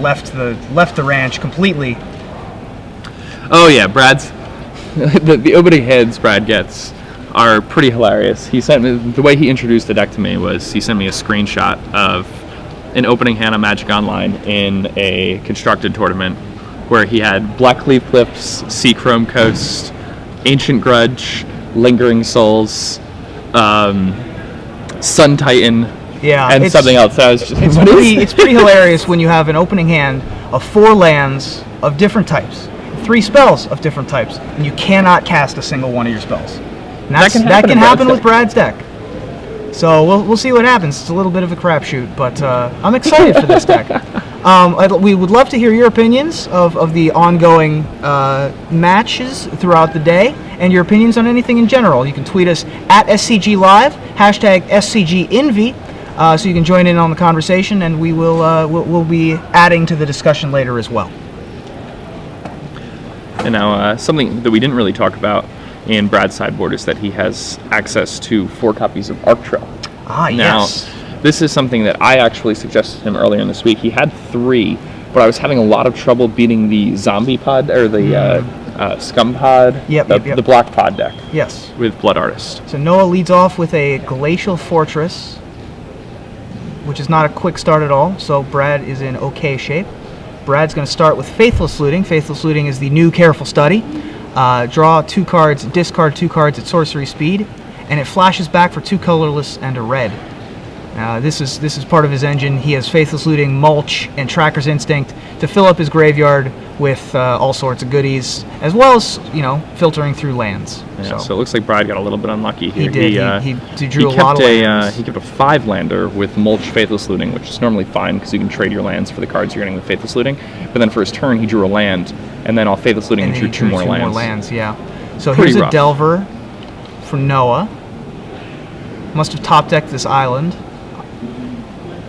left the ranch completely. Oh yeah, Brad's the opening hands Brad gets are pretty hilarious. He sent me, the way he introduced the deck to me was he sent me a screenshot of an opening hand on Magic Online in a constructed tournament where he had Blackleaf Cliffs, Seachrome Coast, Ancient Grudge, Lingering Souls, Sun Titan, and something else. So I was just, it's pretty hilarious when you have an opening hand of 4 lands of different types, 3 spells of different types, and you cannot cast a single one of your spells. And that can happen with Brad's deck. So we'll see what happens. It's a little bit of a crapshoot, but I'm excited for this deck. We would love to hear your opinions of the ongoing matches throughout the day, and your opinions on anything in general. You can tweet us at SCG Live, hashtag SCGINVI, so you can join in on the conversation, and we'll be adding to the discussion later as well. And now, something that we didn't really talk about in Brad's sideboard is that he has access to 4 copies of Arc Trail. Yes. This is something that I actually suggested to him earlier in this week. He had 3, but I was having a lot of trouble beating the zombie pod, or the scum pod, the black pod deck. Yes. With Blood Artist. So Noah leads off with a Glacial Fortress, which is not a quick start at all, so Brad is in okay shape. Brad's going to start with Faithless Looting. Faithless Looting is the new Careful Study. Draw 2 cards, discard 2 cards at sorcery speed, and it flashes back for 2 colorless and a red. This is part of his engine. He has Faithless Looting, Mulch, and Tracker's Instinct to fill up his graveyard with all sorts of goodies, as well as, filtering through lands. Yeah, so it looks like Brad got a little bit unlucky here. He did. He drew a lot of lands. He kept a 5-lander with Mulch, Faithless Looting, which is normally fine because you can trade your lands for the cards you're getting with Faithless Looting. But then for his turn, he drew a land, and then off Faithless Looting, he drew 2 more lands. Yeah. So here's a Delver for Noah. Must have top-decked this island.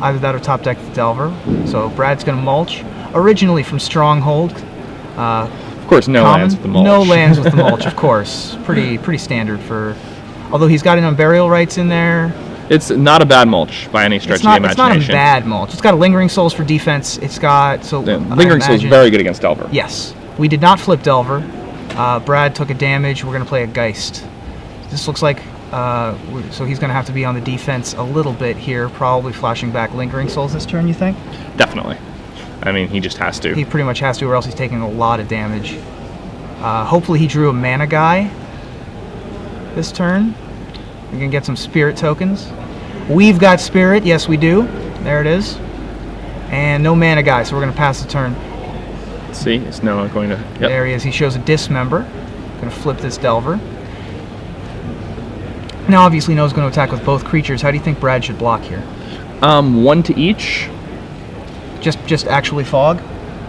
Either that or top-decked the Delver. So Brad's going to Mulch. Originally from Stronghold. Of course, lands with the Mulch. No lands with the Mulch, of course. Pretty standard for... Although he's got an Unburial Rights in there. It's not a bad Mulch by any stretch of the imagination. It's not a bad Mulch. It's got a Lingering Souls for defense. It's got... Lingering Souls is very good against Delver. Yes. We did not flip Delver. Brad took a damage. We're going to play a Geist. This looks like... so he's going to have to be on the defense a little bit here, probably flashing back Lingering Souls this turn, you think? Definitely. I mean, he just has to. He pretty much has to, or else he's taking a lot of damage. Hopefully he drew a Mana Guy this turn. We can get some Spirit tokens. We've got Spirit. Yes, we do. There it is. And no Mana Guy, so we're going to pass the turn. Let's see. Is Noah going to... Yep. There he is. He shows a Dismember. Going to flip this Delver. Now, obviously, Noah's going to attack with both creatures. How do you think Brad should block here? 1 to each. Just actually Fog?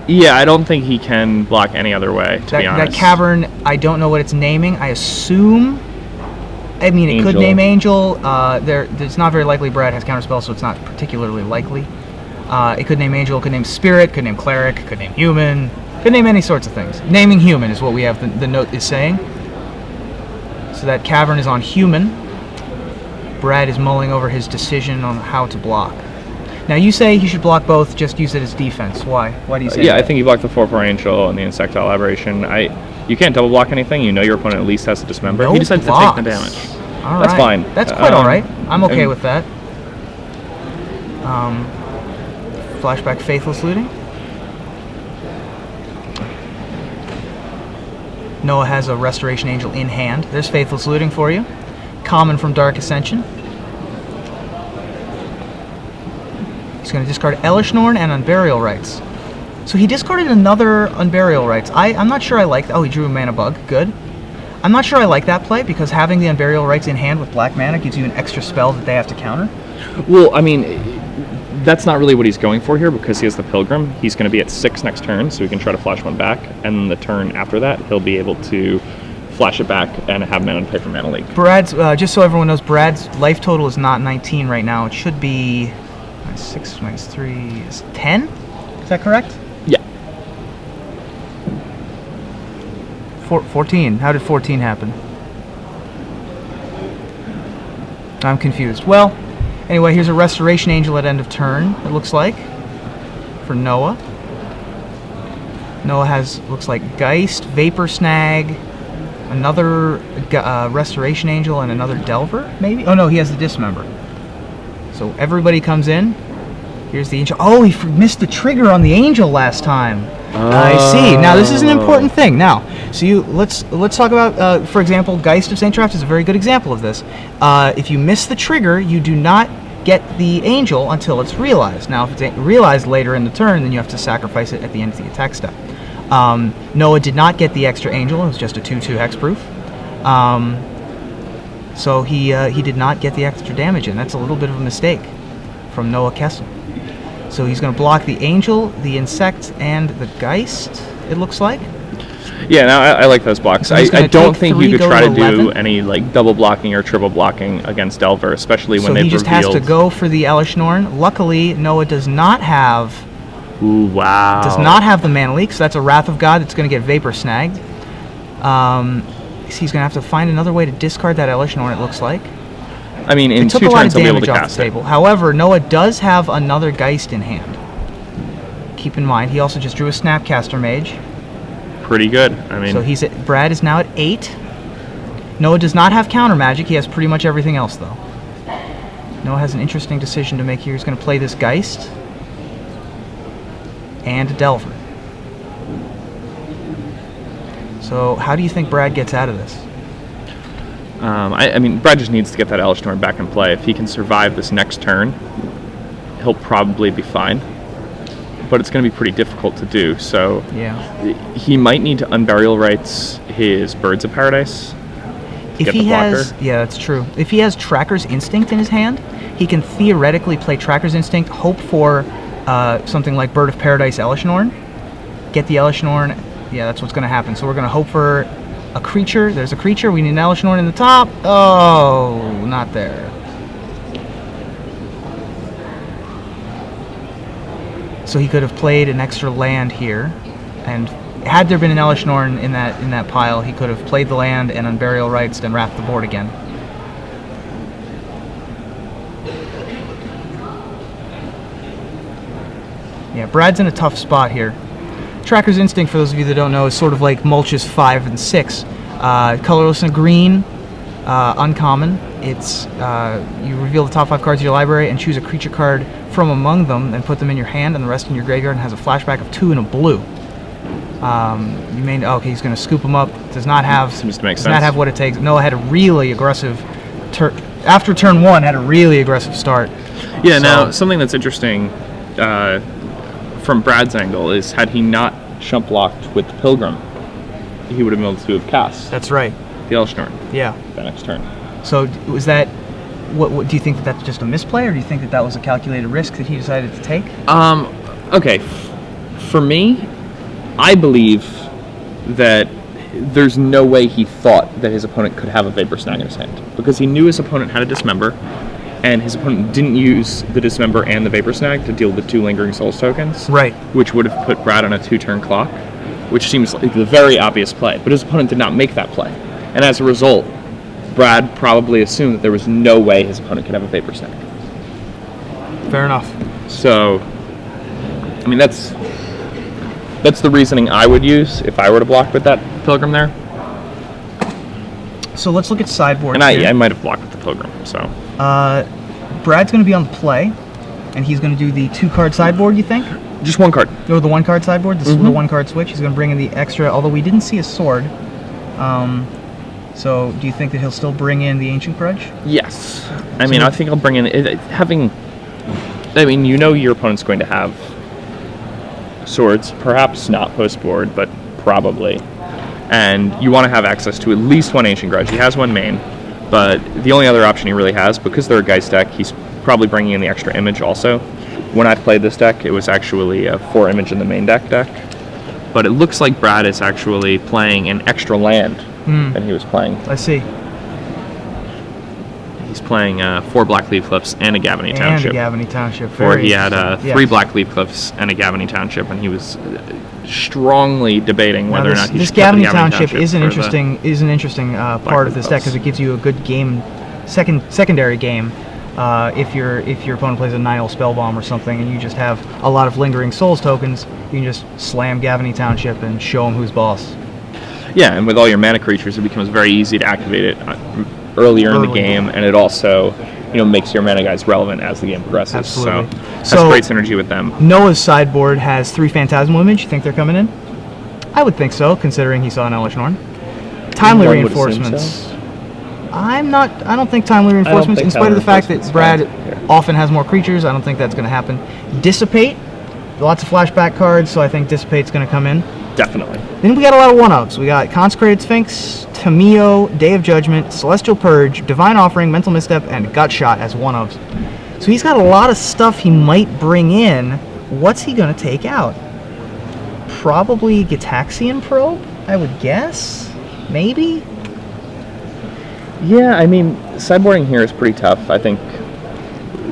Yeah, I don't think he can block any other way, to be honest. That Cavern, I don't know what it's naming. I assume... it Angel. Could name Angel. It's not very likely Brad has Counterspell, so it's not particularly likely. It could name Angel, it could name Spirit, could name Cleric, could name Human, could name any sorts of things. Naming Human is what we have, the note is saying. So that Cavern is on Human. Brad is mulling over his decision on how to block. Now you say he should block both, just use it as defense. Why? Why do you say that? I think he blocked the 4/4 Angel and the Insectile Aberration. You can't double block anything. You know your opponent at least has to dismember. No he decides blocks. to take the damage. All That's right. fine. That's quite all right. I'm okay with that. Flashback Faithless Looting. Noah has a Restoration Angel in hand. There's Faithless Looting for you. Common from Dark Ascension. He's going to discard Elishnorn and Unburial Rights. So he discarded another Unburial Rights. I'm not sure I like that. Oh, he drew a Mana Bug. Good. I'm not sure I like that play, because having the Unburial Rights in hand with black mana gives you an extra spell that they have to counter. Well, I mean, that's not really what he's going for here, because he has the Pilgrim. He's going to be at 6 next turn, so he can try to flash 1 back, and the turn after that, he'll be able to flash it back and have mana to pay for Mana Leak. Brad's, just so everyone knows, Brad's life total is not 19 right now. It should be 6 minus 3 is 10? Is that correct? Yeah. 14. How did 14 happen? I'm confused. Well, anyway, here's a Restoration Angel at end of turn, it looks like, for Noah. Noah has, looks like Geist, Vapor Snag, another Restoration Angel, and another Delver, maybe? Oh no, he has the Dismember. So everybody comes in. Here's the Angel. Oh, he missed the trigger on the Angel last time. I see. Now this is an important thing. Now, so let's talk about, for example, Geist of St. Traft is a very good example of this. If you miss the trigger, you do not get the Angel until it's realized. Now, if it's realized later in the turn, then you have to sacrifice it at the end of the attack step. Noah did not get the extra Angel. It was just a 2/2 hexproof. So he did not get the extra damage in. That's a little bit of a mistake from Noah Koessel. So he's going to block the Angel, the Insect, and the Geist, it looks like. Yeah, no, I like those blocks. So I don't think you could try to do 11. any like double blocking or triple blocking against Delver, especially when they've revealed. So he just has to go for the Elesh Norn. Luckily, Noah does not have... Ooh, wow. Does not have the Mana Leak, so that's a Wrath of God that's going to get Vapor Snagged. He's going to have to find another way to discard that Elesh Norn, it looks like. I mean, in 2 turns he'll be able to cast it. However, Noah does have another Geist in hand. Keep in mind, he also just drew a Snapcaster Mage. Pretty good. I mean, so Brad is now at 8. Noah does not have counter magic. He has pretty much everything else, though. Noah has an interesting decision to make here. He's going to play this Geist and a Delver. So how do you think Brad gets out of this? I mean, Brad just needs to get that Elesh Norn back in play. If he can survive this next turn, he'll probably be fine. But it's going to be pretty difficult to do. So yeah, he might need to Unburial Rights his Birds of Paradise. If he has, yeah, that's true. If he has Tracker's Instinct in his hand, he can theoretically play Tracker's Instinct, hope for something like Bird of Paradise Elesh Norn, get the Elesh Norn. Yeah, that's what's going to happen. So we're going to hope for a creature. There's a creature. We need an Elesh Norn in the top. Oh, not there. So he could have played an extra land here, and had there been an Elesh Norn in that pile, he could have played the land and Unburial Rights, then wrapped the board again. Yeah, Brad's in a tough spot here. Tracker's Instinct, for those of you that don't know, is sort of like Mulch's 5 and 6. Colorless and green, uncommon. It's you reveal the top 5 cards of your library and choose a creature card from among them and put them in your hand, and the rest in your graveyard, and has a flashback of 2 and a blue. You may okay, he's going to scoop them up. Does not have seems to make does sense. not have what it takes. Noah had a really aggressive after turn 1 had a really aggressive start. Yeah. So, now something that's interesting from Brad's angle is, had he not chump blocked with the Pilgrim, he would have been able to have cast. That's right. The Elesh Norn. Yeah. The next turn. So was that? What do you think that's just a misplay, or do you think that was a calculated risk that he decided to take? Okay. For me, I believe that there's no way he thought that his opponent could have a Vapor Snag in his hand, because he knew his opponent had a Dismember, and his opponent didn't use the Dismember and the Vapor Snag to deal with 2 Lingering Souls tokens, right? Which would have put Brad on a 2-turn clock, which seems like the very obvious play. But his opponent did not make that play, and as a result, Brad probably assumed that there was no way his opponent could have a Vapor Snag. Fair enough. So, I mean, that's the reasoning I would use if I were to block with that Pilgrim there. So let's look at sideboard. And I might have blocked with the Pilgrim. So, Brad's going to be on the play, and he's going to do the 2-card sideboard. You think? Just 1 card. Or the 1-card sideboard. The 1-card switch. He's going to bring in the extra. Although we didn't see a sword. So, do you think that he'll still bring in the Ancient Grudge? Yes. I mean, I think I'll bring in I mean, you know your opponent's going to have swords, perhaps not post-board, but probably. And you want to have access to at least 1 Ancient Grudge. He has 1 main, but the only other option he really has, because they're a Geist deck, he's probably bringing in the extra image also. When I played this deck, it was actually a 4 image in the main deck. But it looks like Brad is actually playing an extra land than he was playing. I see. He's playing 4 Black Leaf Cliffs and a Gavany Township. And a Gavany Township. Or he had 3 Black Leaf Cliffs and a Gavany Township, and he was strongly debating whether or not he should play the Gavany Township is an interesting part of this deck, because it gives you a good game, secondary game. If your opponent plays a Nihil Spellbomb or something, and you just have a lot of Lingering Souls tokens, you can just slam Gavany Township and show him who's boss. Yeah, and with all your mana creatures, it becomes very easy to activate it earlier in the game, and it also, makes your mana guys relevant as the game progresses. Absolutely. So that's great synergy with them. Noah's sideboard has 3 Phantasmal Image. You think they're coming in? I would think so, considering he saw an Elesh Norn. Timely Reinforcements. I don't think Timely Reinforcements, in spite of the fact that Brad often has more creatures, I don't think that's going to happen. Dissipate. Lots of flashback cards, so I think Dissipate's going to come in. Definitely. Then we got a lot of one-ups. We got Consecrated Sphinx, Tamio, Day of Judgment, Celestial Purge, Divine Offering, Mental Misstep, and Gut Shot as one-ups. So he's got a lot of stuff he might bring in. What's he going to take out? Probably Gitaxian Probe, I would guess? Maybe? Yeah, I mean, sideboarding here is pretty tough. I think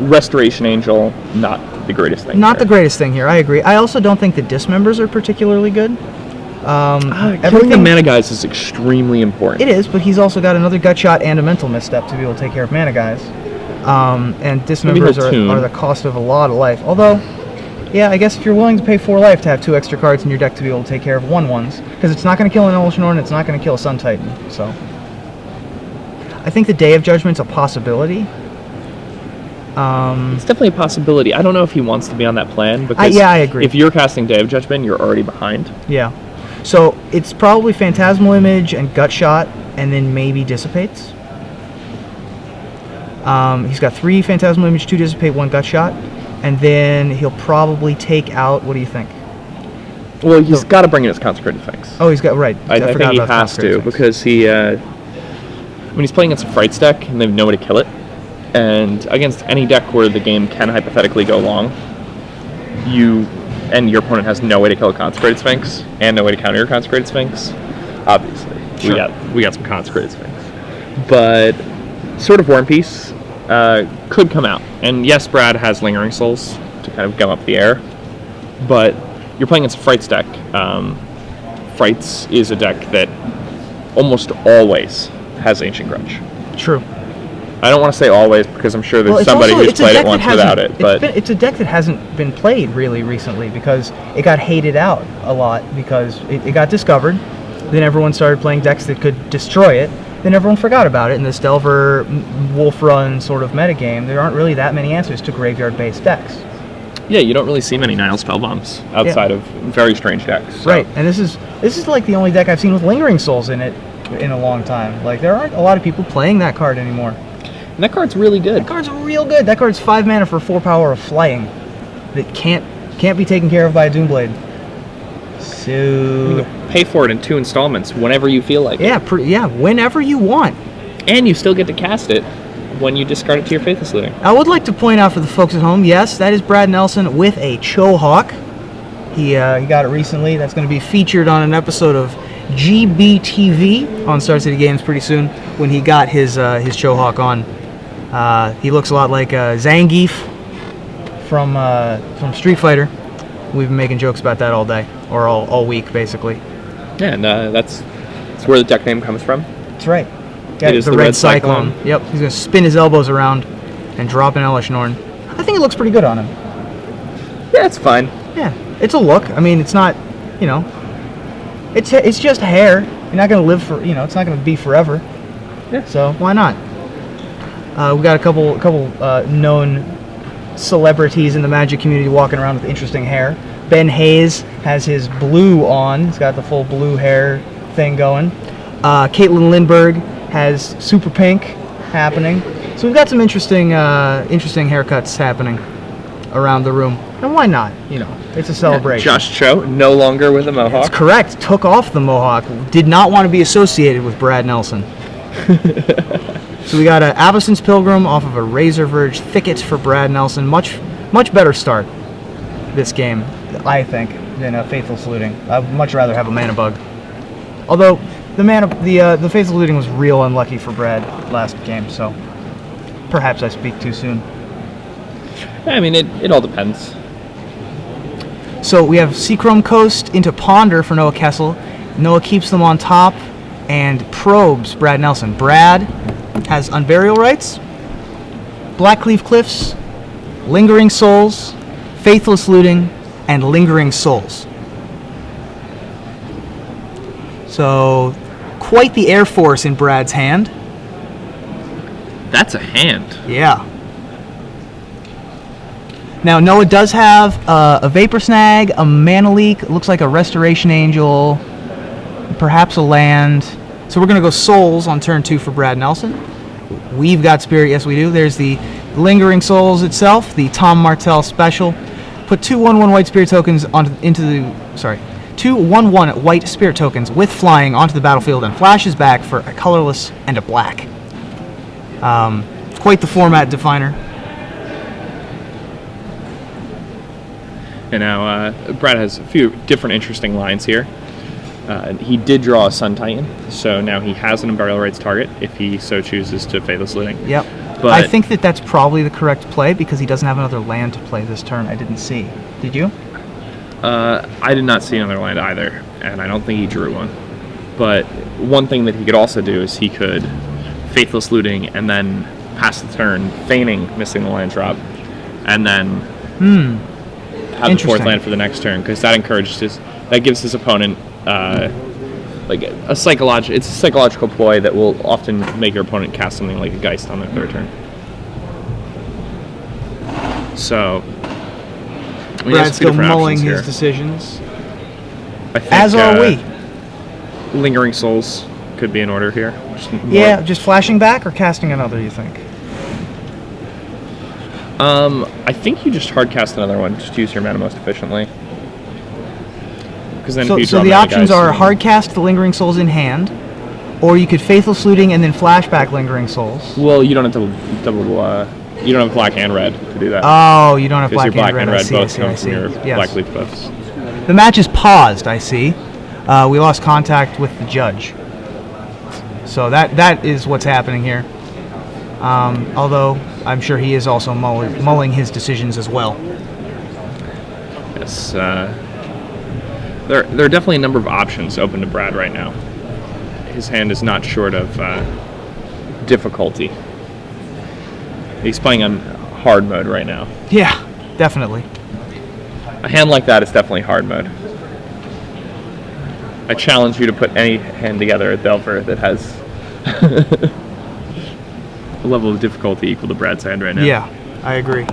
Restoration Angel, not the greatest thing. Not the greatest thing here, I agree. I also don't think the Dismembers are particularly good. Killing the mana guys is extremely important. It is, but he's also got another Gut Shot and a Mental Misstep to be able to take care of mana guys. And Dismembers are the cost of a lot of life. Although, yeah, I guess if you're willing to pay 4 life to have 2 extra cards in your deck to be able to take care of 1/1s, because it's not going to kill an Elesh Norn, it's not going to kill a Sun Titan, so... I think the Day of Judgment's a possibility. It's definitely a possibility. I don't know if he wants to be on that plan, because I agree. If you're casting Day of Judgment, you're already behind. Yeah. So it's probably Phantasmal Image and Gut Shot, and then maybe Dissipates. He's got 3 Phantasmal Image, 2 Dissipate, 1 Gut Shot, and then he'll probably take out, what do you think? Well, he's got to bring in his Consecrated Sphinx. Oh, he's got, right. I think he has to, because he, when he's playing against a Frights deck, and they have no way to kill it, and against any deck where the game can hypothetically go long, and your opponent has no way to kill a Consecrated Sphinx, and no way to counter your Consecrated Sphinx, obviously. Sure. We got some Consecrated Sphinx. But Sword of War and Peace could come out. And yes, Brad has Lingering Souls to kind of gum up the air, but you're playing against a Frights deck. Frights is a deck that almost always has Ancient Grudge. True. I don't want to say always, because I'm sure there's somebody who's played it once without it. But it's a deck that hasn't been played really recently, because it got hated out a lot because it got discovered. Then everyone started playing decks that could destroy it. Then everyone forgot about it. In this Delver Wolf Run sort of metagame, there aren't really that many answers to graveyard-based decks. Yeah, you don't really see many Nihil Spellbombs outside of very strange decks. So. Right, and this is like the only deck I've seen with Lingering Souls in it in a long time. Like, there aren't a lot of people playing that card anymore. And that card's really good. That card's real good. That card's 5 mana for 4 power of flying that can't be taken care of by a Doomblade. So you can pay for it in 2 installments whenever you feel like it. Yeah, whenever you want. And you still get to cast it when you discard it to your Faithless Looting. I would like to point out for the folks at home, yes, that is Brad Nelson with a Chohawk. He got it recently. That's going to be featured on an episode of GBTV on Star City Games pretty soon when he got his Chohawk on. He looks a lot like Zangief from Street Fighter. We've been making jokes about that all day, or all week, basically. Yeah, and that's where the deck name comes from. That's right. It is the Red Cyclone. Yep, he's going to spin his elbows around and drop an Elesh Norn. I think it looks pretty good on him. Yeah, it's fine. Yeah, it's a look. I mean, it's not, it's just hair. You're not going to live for, it's not going to be forever. Yeah. So why not? We got a couple known celebrities in the Magic community walking around with interesting hair. Ben Hayes has his blue on. He's got the full blue hair thing going. Caitlin Lindbergh has super pink happening. So we've got some interesting haircuts happening around the room. And why not? It's a celebration. Josh Cho, no longer with a Mohawk. That's correct. Took off the Mohawk. Did not want to be associated with Brad Nelson. So we got an Avacyn's Pilgrim off of a Razor Verge Thickets for Brad Nelson. Much better start this game, I think, than a Faithless Looting. I'd much rather have a Mana Bug. Although the Faithless Looting was real unlucky for Brad last game, so perhaps I speak too soon. I mean, it all depends. So we have Seachrome Coast into Ponder for Noah Koessel. Noah keeps them on top and probes Brad Nelson. Brad has Unburial Rights. Blackcleave Cliffs, Lingering Souls, Faithless Looting, and Lingering Souls. So, quite the Air Force in Brad's hand. That's a hand. Yeah. Now, Noah does have a Vapor Snag, a Mana Leak, looks like a Restoration Angel, perhaps a land. So we're going to go Souls on turn 2 for Brad Nelson. We've got Spirit, yes we do. There's the Lingering Souls itself, the Tom Martell special. Put 2 1/1 white Spirit tokens into the... Sorry. 2 1/1 white Spirit tokens with flying onto the battlefield and flashes back for a colorless and a black. Quite the format definer. And now Brad has a few different interesting lines here. He did draw a Sun Titan, so now he has an Unburial Rights target if he so chooses to Faithless Looting. Yep. But I think that's probably the correct play because he doesn't have another land to play this turn. I didn't see. Did you? I did not see another land either, and I don't think he drew one. But one thing that he could also do is he could Faithless Looting and then pass the turn, feigning missing the land drop, and then have the 4th land for the next turn, because that that gives his opponent like it's a psychological ploy that will often make your opponent cast something like a Geist on their 3rd turn. So Brad's still mulling his decisions. I think, as are we. Lingering Souls could be in order here. Just flashing back or casting another, you think? I think you just hard cast another one. Just use your mana most efficiently. Then so the options are hard cast the Lingering Souls in hand, or you could Faithless Looting and then flashback Lingering Souls. Well, you don't have to double. You don't have black and red to do that. Oh, you don't have black, black and red. Both come from your Blackleaf Cliffs. The match is paused. I see. We lost contact with the judge. So that is what's happening here. Although I'm sure he is also mulling his decisions as well. Yes. There are definitely a number of options open to Brad right now. His hand is not short of difficulty. He's playing on hard mode right now. Yeah, definitely. A hand like that is definitely hard mode. I challenge you to put any hand together at Delver that has a level of difficulty equal to Brad's hand right now. Yeah, I agree.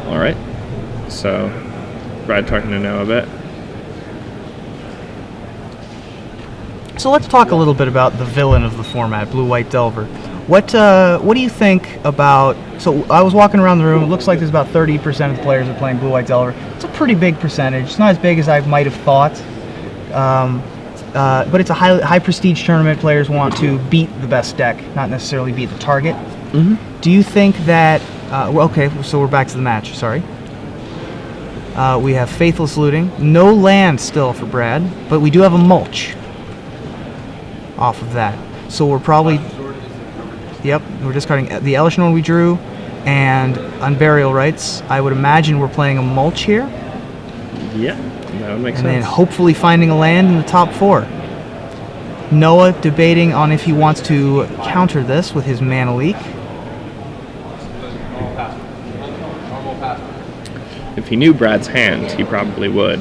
All right, so Brad talking to Noah a bit. So let's talk a little bit about the villain of the format, Blue-White Delver. What do you think about... So I was walking around the room. It looks like there's about 30% of the players are playing Blue-White Delver. It's a pretty big percentage. It's not as big as I might have thought. But it's a high prestige tournament. Players want to beat the best deck, not necessarily beat the target. Mm-hmm. Do you think that... okay, so we're back to the match. Sorry. We have Faithless Looting. No land still for Brad, but we do have a mulch off of that. So we're probably... Yep, we're discarding the Elesh Norn we drew and Unburial Rights. I would imagine we're playing a mulch here. Yeah, that would make sense. And then hopefully finding a land in the top 4. Noah debating on if he wants to counter this with his Mana Leak. If he knew Brad's hand, he probably would.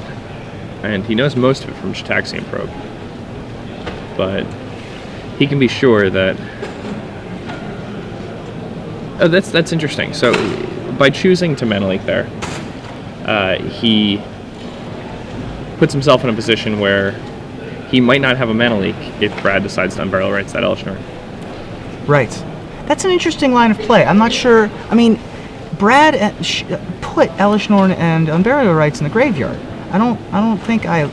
And he knows most of it from Gitaxian Probe. But he can be sure that... Oh, that's interesting. So, by choosing to Mana Leak there, he puts himself in a position where he might not have a Mana Leak if Brad decides to Unburial Rights that Elesh Norn. Right. That's an interesting line of play. I'm not sure... I mean, Brad put Elesh Norn and Unburial Rights in the graveyard. I don't think I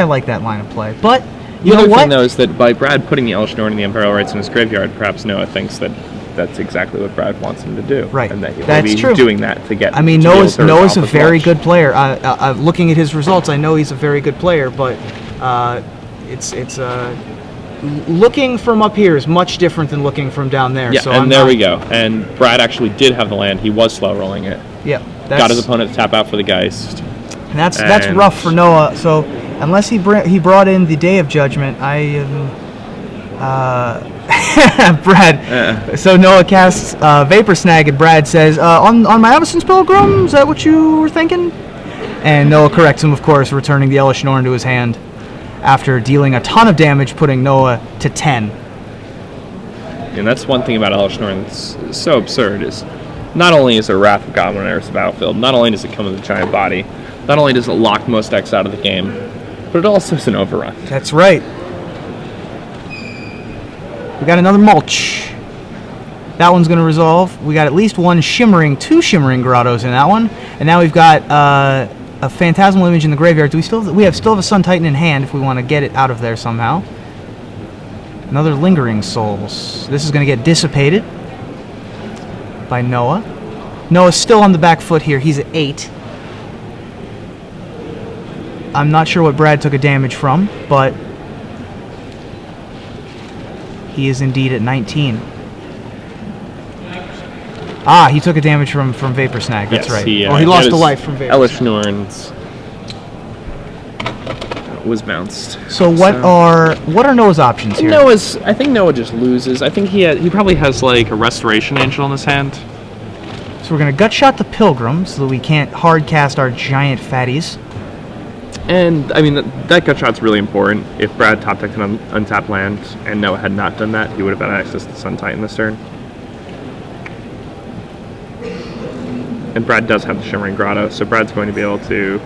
like that line of play. But you know what? The other thing, though, is that by Brad putting the Elesh Norn and the Unburial Rights in his graveyard, perhaps Noah thinks that that's exactly what Brad wants him to do. Right. And that he'll That's be true. doing that to get... I mean, Noah's a very good player. Looking at his results, I know he's a very good player, but it's looking from up here is much different than looking from down there. Yeah, so and there we go. And Brad actually did have the land. He was slow rolling it. Yeah. Got his opponent to tap out for the Geist. That's rough for Noah. So unless he brought in the Day of Judgment, I Brad. So Noah casts Vapor Snag, and Brad says, on my Avacyn's Pilgrim, is that what you were thinking? And Noah corrects him, of course, returning the Elish Norn to his hand after dealing a ton of damage, putting Noah to 10. And that's one thing about Elish Norn that's so absurd, is not only is it Wrath of Goblin enters the battlefield, not only does it come with a giant body, not only does it lock most decks out of the game, but it also is an overrun. That's right. We got another Mulch. That one's going to resolve. We got at least two Shimmering Grottos in that one. And now we've got a Phantasmal Image in the graveyard. We still have a Sun Titan in hand if we want to get it out of there somehow. Another Lingering Souls. This is going to get dissipated by Noah. Noah's still on the back foot here. He's at 8. I'm not sure what Brad took a damage from, but he is indeed at 19. He took a damage from Vapor Snag. That's right. He lost a life from Vapor Elish Norn's was bounced. So what are Noah's options here? I think Noah just loses. I think he probably has like a Restoration Angel in his hand. So we're gonna Gutshot the Pilgrim so that we can't hard cast our giant fatties. And I mean that Gutshot's really important. If Brad top decked an untapped land and Noah had not done that, he would have had access to Sun Titan this turn. And Brad does have the Shimmering Grotto, so Brad's going to be able to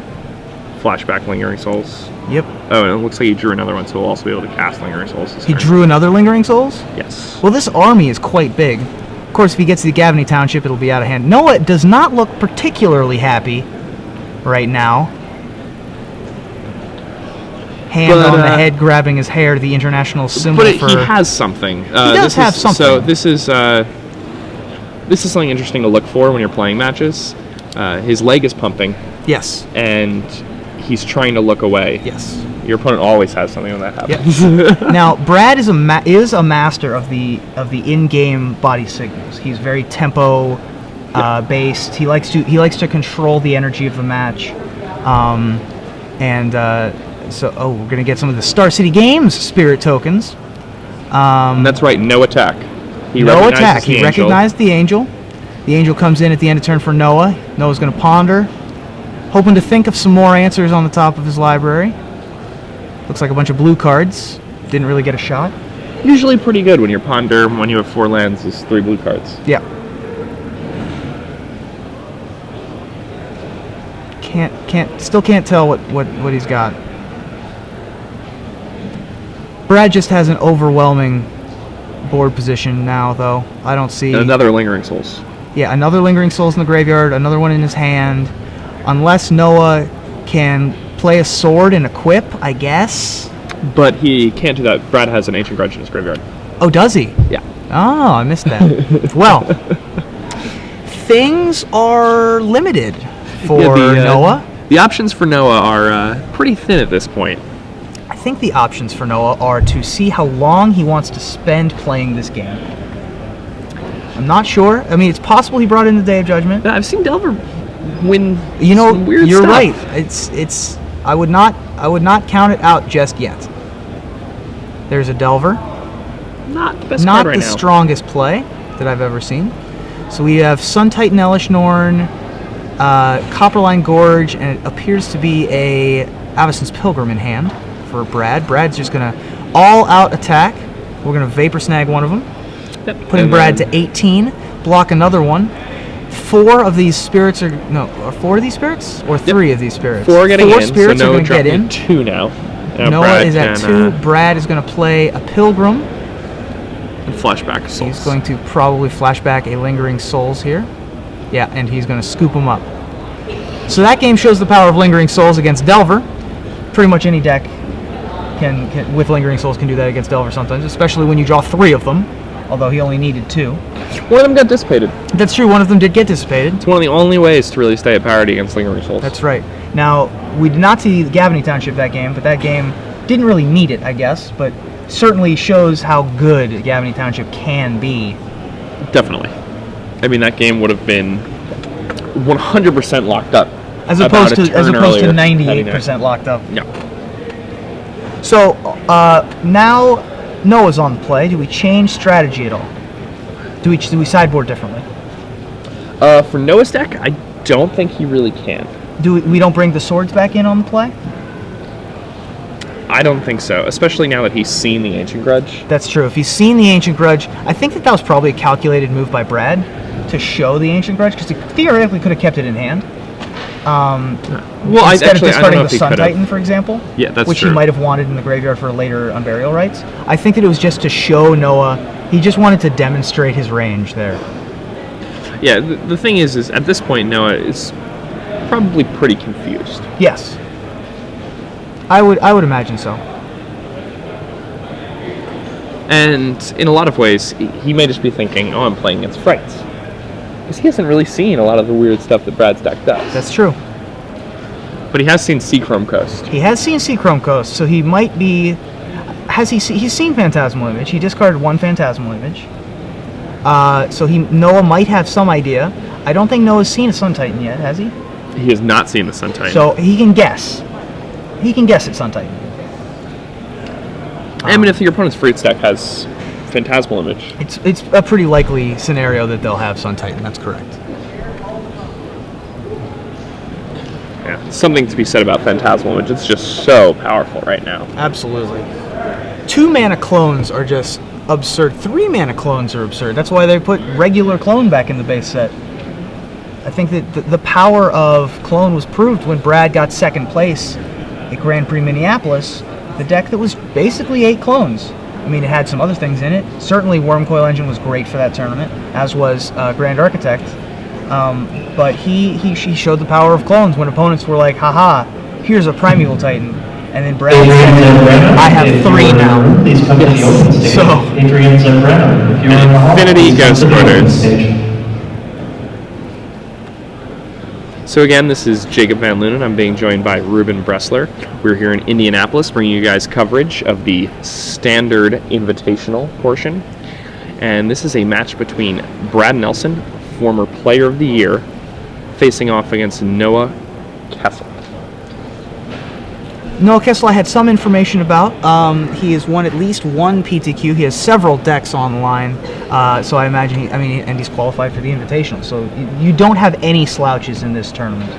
flashback Lingering Souls. Yep. Oh, and it looks like he drew another one, so we'll also be able to cast Lingering Souls this He turn. drew another Lingering Souls? Yes. Well, this army is quite big. Of course, if he gets to the Gavany Township, it'll be out of hand. Noah does not look particularly happy right now. Hand on the head, grabbing his hair, the international symbol but he has something. He does have something. So this is something interesting to look for when you're playing matches. His leg is pumping. Yes. And he's trying to look away. Yes. Your opponent always has something when that happens. Yes. Now, Brad is a master of the in-game body signals. He's very tempo based. He likes to control the energy of the match. So we're gonna get some of the Star City Games spirit tokens. That's right. No attack. He recognized the angel. The angel comes in at the end of turn for Noah. Noah's going to ponder, hoping to think of some more answers on the top of his library. Looks like a bunch of blue cards. Didn't really get a shot. Usually pretty good when your ponder, when you have 4 lands, is 3 blue cards. Yeah. Still can't tell what he's got. Brad just has an overwhelming board position now, though. I don't see... And another Lingering Souls. Yeah, another Lingering Souls in the graveyard, another one in his hand. Unless Noah can play a sword and equip, I guess. But he can't do that. Brad has an Ancient Grudge in his graveyard. Oh, does he? Yeah. Oh, I missed that. Well, things are limited for Noah. The options for Noah are pretty thin at this point. I think the options for Noah are to see how long he wants to spend playing this game. I'm not sure. I mean, it's possible he brought in the Day of Judgment. I've seen Delver win. Some weird stuff. Right. It's. I would not count it out just yet. There's a Delver. Not the best card right now. Strongest play that I've ever seen. So we have Sun Titan Elish Norn, Copperline Gorge, and it appears to be a Avacyn's Pilgrim in hand for Brad. Brad's just gonna all-out attack. We're gonna Vapor Snag one of them. Yep. Putting Brad to 18, block another one. 4 of these spirits are... No, are 4 of these spirits? Or 3 of these spirits? 4 getting in, spirits so are Noah going to get in. 2 now. Noah Brad is at 2. Brad is going to play a Pilgrim. And flashback Souls. He's going to probably flashback a Lingering Souls here. Yeah, and he's going to scoop them up. So that game shows the power of Lingering Souls against Delver. Pretty much any deck can with Lingering Souls can do that against Delver sometimes, especially when you draw 3 of them. Although he only needed 2. One of them got dissipated. That's true, one of them did get dissipated. It's one of the only ways to really stay at parity against Lingering Souls. That's right. Now, we did not see the Gavany Township that game, but that game didn't really need it, I guess, but certainly shows how good Gavany Township can be. Definitely. I mean, that game would have been 100% locked up. As opposed to 98% locked up. Yeah. So, now Noah's on the play, do we change strategy at all? Do we sideboard differently? For Noah's deck, I don't think he really can. We don't bring the swords back in on the play? I don't think so, especially now that he's seen the Ancient Grudge. That's true. If he's seen the Ancient Grudge, I think that was probably a calculated move by Brad to show the Ancient Grudge, because he theoretically could have kept it in hand. Well, instead actually, of I don't discarding know the if he Sun could have. Titan, for example, Yeah, that's which true. he might have wanted in the graveyard for later Unburial Rites. I think that it was just to show Noah. He just wanted to demonstrate his range there. Yeah, the thing is at this point, Noah is probably pretty confused. Yes, I would imagine so. And in a lot of ways, he may just be thinking, oh, I'm playing against Frights. Because he hasn't really seen a lot of the weird stuff that Brad's deck does. That's true. But he has seen Seachrome Coast. He has seen Seachrome Coast, so he might be... He's seen Phantasmal Image. He discarded one Phantasmal Image. So Noah might have some idea. I don't think Noah's seen a Sun Titan yet, has he? He has not seen the Sun Titan. So he can guess. He can guess at Sun Titan. I mean, if your opponent's Frights deck has Phantasmal Image. It's a pretty likely scenario that they'll have Sun Titan. That's correct. Yeah, something to be said about Phantasmal Image. It's just so powerful right now. Absolutely. 2 mana clones are just absurd. 3 mana clones are absurd. That's why they put regular clone back in the base set. I think that the power of clone was proved when Brad got second place at Grand Prix Minneapolis. The deck that was basically 8 clones. I mean, it had some other things in it. Certainly, Wormcoil Engine was great for that tournament, as was Grand Architect. But he showed the power of clones when opponents were like, haha, here's a Primeval Titan. And then Brad said, I have 3 now. Please come to the open stage. So, Adrian Zambrano, if you're in the hall, Infinity please come Ghost to the open Quarters. stage. So again, this is Jacob Van Lunen. I'm being joined by Ruben Bressler. We're here in Indianapolis bringing you guys coverage of the Standard Invitational portion. And this is a match between Brad Nelson, former Player of the Year, facing off against Noah Koessel. Noah Koessel, I had some information about. He has won at least one PTQ. He has several decks on the line, so I imagine. And he's qualified for the Invitational. So you don't have any slouches in this tournament.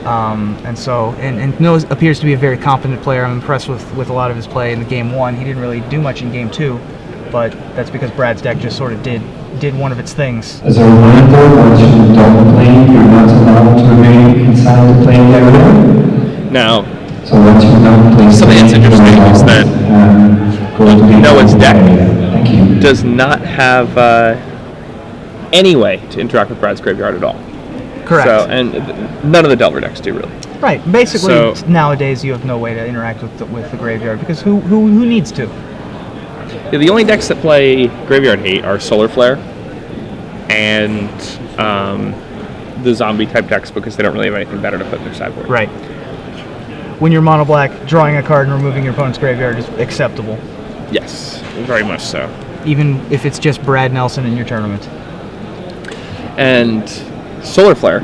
And Noah appears to be a very competent player. I'm impressed with a lot of his play in the game 1. He didn't really do much in game 2, but that's because Brad's deck just sort of did one of its things. As a reminder, once you don't play, you're not allowed to remain inside the playing area. Now, So once you don't play, something that's interesting is that Noah's deck Thank you. does not have any way to interact with Brad's graveyard at all. Correct. So, and none of the Delver decks do really. Right. Basically, So- nowadays you have no way to interact with the graveyard because who needs to? Yeah, the only decks that play Graveyard Hate are Solar Flare and the zombie type decks because they don't really have anything better to put in their sideboard. Right. When you're mono black, drawing a card and removing your opponent's graveyard is acceptable, Yes, very much so. even if it's just Brad Nelson in your tournament. And Solar Flare,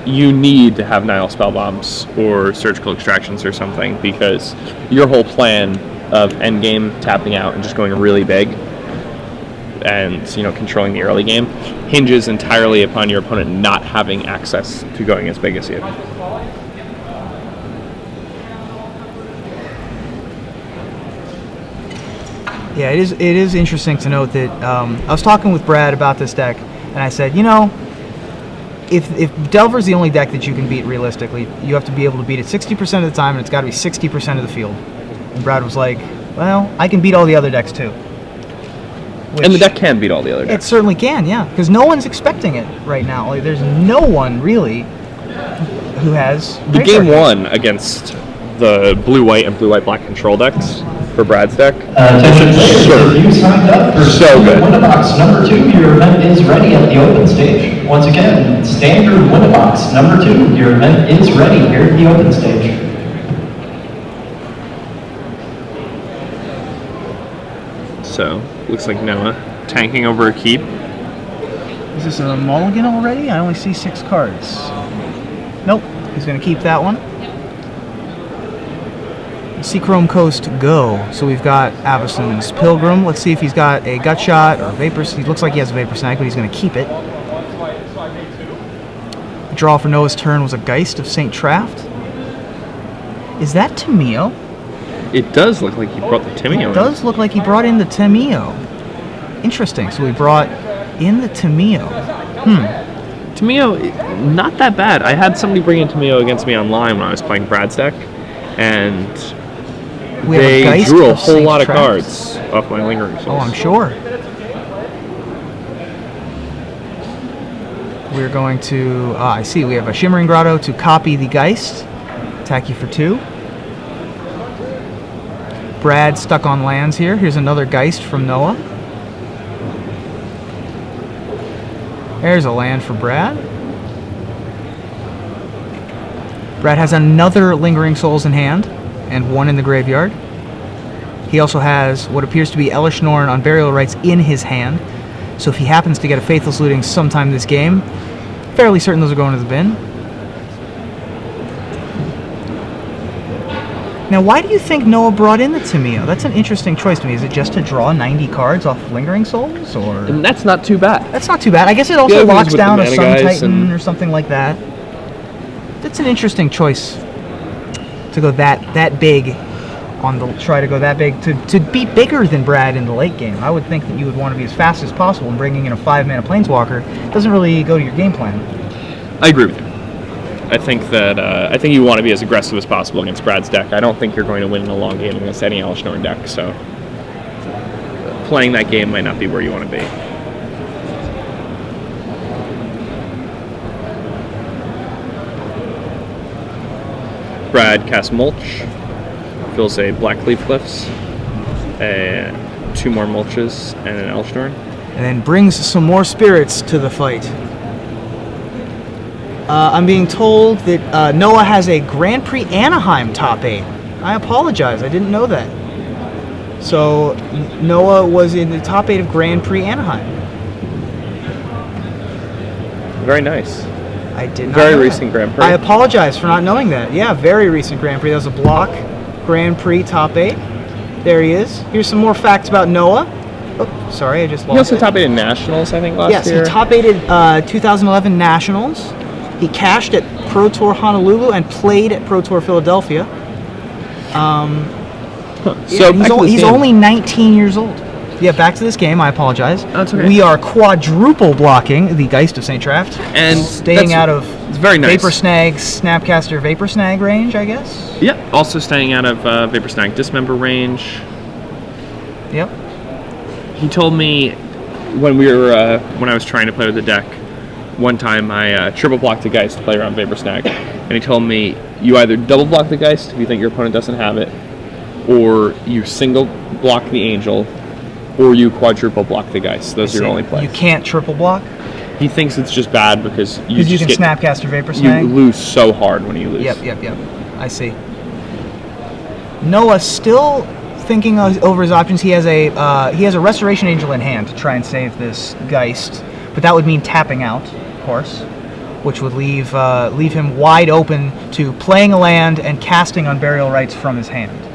you need to have Nile Spellbombs or Surgical Extractions or something because your whole plan of endgame tapping out and just going really big and controlling the early game hinges entirely upon your opponent not having access to going as big as you. Yeah, it is interesting to note that I was talking with Brad about this deck, and I said, if Delver's the only deck that you can beat realistically, you have to be able to beat it 60% of the time, and it's got to be 60% of the field. And Brad was like, well, I can beat all the other decks too. And the deck can beat all the other decks. It certainly can, yeah, because no one's expecting it right now. Like, there's no one really who has The game 1 against the blue-white and blue-white-black control decks for Brad's deck. Attention players, if you signed up for So good. Winnabox number 2, your event is ready at the open stage. Once again, standard Winnabox number 2, your event is ready here at the open stage. So, looks like Noah tanking over a keep. Is this a mulligan already? I only see 6 cards. Nope, he's going to keep that one. Seachrome Coast, go. So we've got Avacyn's Pilgrim. Let's see if he's got a Gut Shot or Vapor. He looks like he has a Vapor Snag, but he's going to keep it. The draw for Noah's turn was a Geist of St. Traft. Is that Tameo? It does look like he brought the Tameo in. It does look like he brought in the Tameo. Interesting. So we brought in the Tameo. Tameo, not that bad. I had somebody bring in Tameo against me online when I was playing Brad's deck, and they drew a whole lot of cards off my Lingering Souls. Oh, I'm sure. We're going to... I see. We have a Shimmering Grotto to copy the Geist. Attack you for 2. Brad stuck on lands here. Here's another Geist from Noah. There's a land for Brad. Brad has another Lingering Souls in hand and 1 in the graveyard. He also has what appears to be Elish Norn on Burial Rites in his hand. So if he happens to get a Faithless Looting sometime this game, fairly certain those are going to the bin. Now, why do you think Noah brought in the Tameo? That's an interesting choice to me. Is it just to draw 90 cards off Lingering Souls, or? And that's not too bad. That's not too bad. I guess it also locks down a Sun Titan and... or something like that. That's an interesting choice to go that big on the try to go that big to be bigger than Brad in the late game. I would think that you would want to be as fast as possible, and bringing in a 5-mana Planeswalker doesn't really go to your game plan. I agree with you. I think you want to be as aggressive as possible against Brad's deck. I don't think you're going to win in a long game against any Elish Norn deck, so playing that game might not be where you want to be. Brad casts Mulch, fills a Black Leaf Cliffs, 2 more Mulches, and an Elish Norn. And then brings some more spirits to the fight. I'm being told that Noah has a Grand Prix Anaheim top 8. I apologize, I didn't know that. So Noah was in the top 8 of Grand Prix Anaheim. Very nice. I did not Very know recent that. Grand Prix. I apologize for not knowing that. Yeah, very recent Grand Prix. That was a block Grand Prix top 8. There he is. Here's some more facts about Noah. Oh, sorry, I just lost He also it. top 8 in Nationals, I think, last year. Yes, he top 8'd 2011 Nationals. He cashed at Pro Tour Honolulu and played at Pro Tour Philadelphia. So he's only 19 years old. Yeah, back to this game. I apologize. That's okay. We are quadruple blocking the Geist of St. Traft. And staying out of it's very nice. Vapor Snag, Snapcaster Vapor Snag range, I guess. Yep. Also staying out of Vapor Snag Dismember range. Yep. He told me when I was trying to play with the deck, one time I triple blocked the Geist to play around Vapor Snag, and he told me you either double block the Geist if you think your opponent doesn't have it, or you single block the Angel, or you quadruple block the Geist. Those are your only plays. You can't triple block? He thinks it's just bad because you can Snapcaster Vapor Snag? You lose so hard when you lose. Yep. I see. Noah still thinking over his options. He has a Restoration Angel in hand to try and save this Geist, but that would mean tapping out, of course, which would leave him wide open to playing a land and casting on Burial Rites from his hand.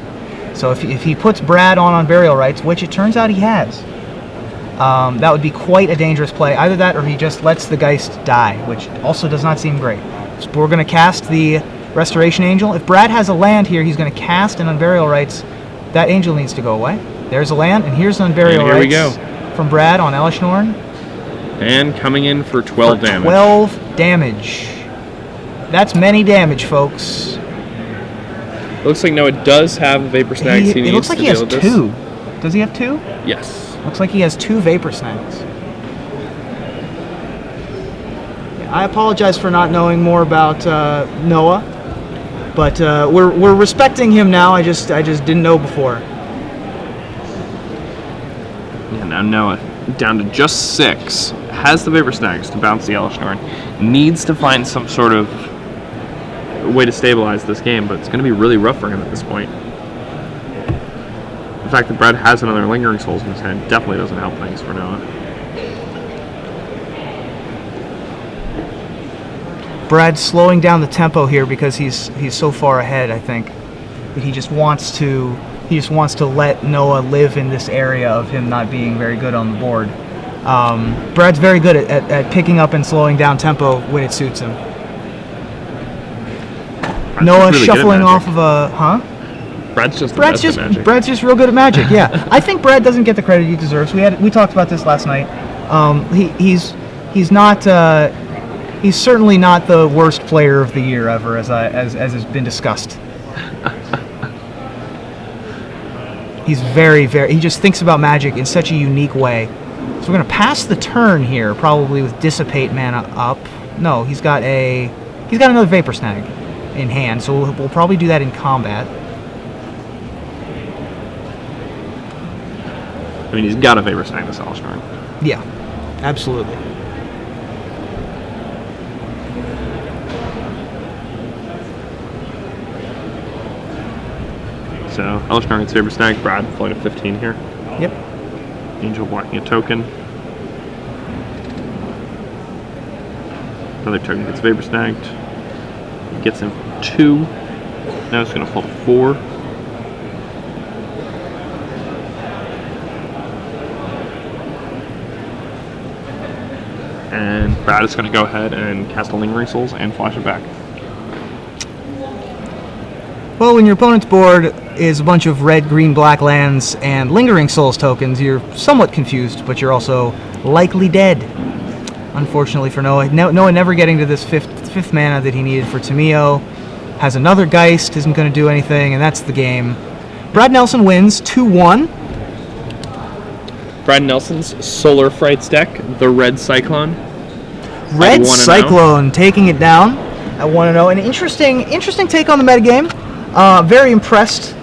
So if he puts Brad on Burial Rites, which it turns out he has, that would be quite a dangerous play. Either that or he just lets the Geist die, which also does not seem great. So we're going to cast the Restoration Angel. If Brad has a land here, he's going to cast an Unburial Rites. That Angel needs to go away. There's a land, and here's an Unburial Rites. Here we go. From Brad on Elish Norn. And coming in for 12 damage. 12 damage. That's many damage, folks. It looks like Noah does have Vapor Snags he needs. It looks like he has 2. Does he have 2? Yes. Looks like he has 2 Vapor Snags. Yeah, I apologize for not knowing more about Noah, but we're respecting him now. I just didn't know before. Yeah, now Noah down to just 6. Has the Vapor Snags to bounce the Elish Norn. Needs to find some sort of way to stabilize this game, but it's going to be really rough for him at this point. The fact that Brad has another Lingering Souls in his hand definitely doesn't help things for Noah. Brad's slowing down the tempo here because he's so far ahead, I think. He just wants to let Noah live in this area of him not being very good on the board. Brad's very good at picking up and slowing down tempo when it suits him. Noah really shuffling off of a Brad's just at Magic. Brad's just real good at Magic. Yeah, I think Brad doesn't get the credit he deserves. We talked about this last night. He's not. He's certainly not the worst player of the year ever, as has been discussed. He's very, very. He just thinks about Magic in such a unique way. So we're gonna pass the turn here, probably with Dissipate mana up. No, he's got another Vapor Snag in hand, so we'll probably do that in combat. I mean, he's got a Vapor Snag this Alshmark. Yeah, absolutely. So, Alshmark gets Vapor Snag, Brad pulling a 15 here. Yep. Angel blocking a token. Another token gets Vapor Snagged. Gets him 2. Now it's going to fall to 4. And Brad is going to go ahead and cast a Lingering Souls and flash it back. Well, when your opponent's board is a bunch of red, green, black lands and Lingering Souls tokens, you're somewhat confused, but you're also likely dead. Unfortunately for Noah. Noah never getting to this fifth mana that he needed for Tameo. Has another Geist, isn't going to do anything, and that's the game. Brad Nelson wins 2-1. Brad Nelson's Solar Frights deck, the Red Cyclone. Red Cyclone taking it down at 1-0. An interesting take on the metagame. Very impressed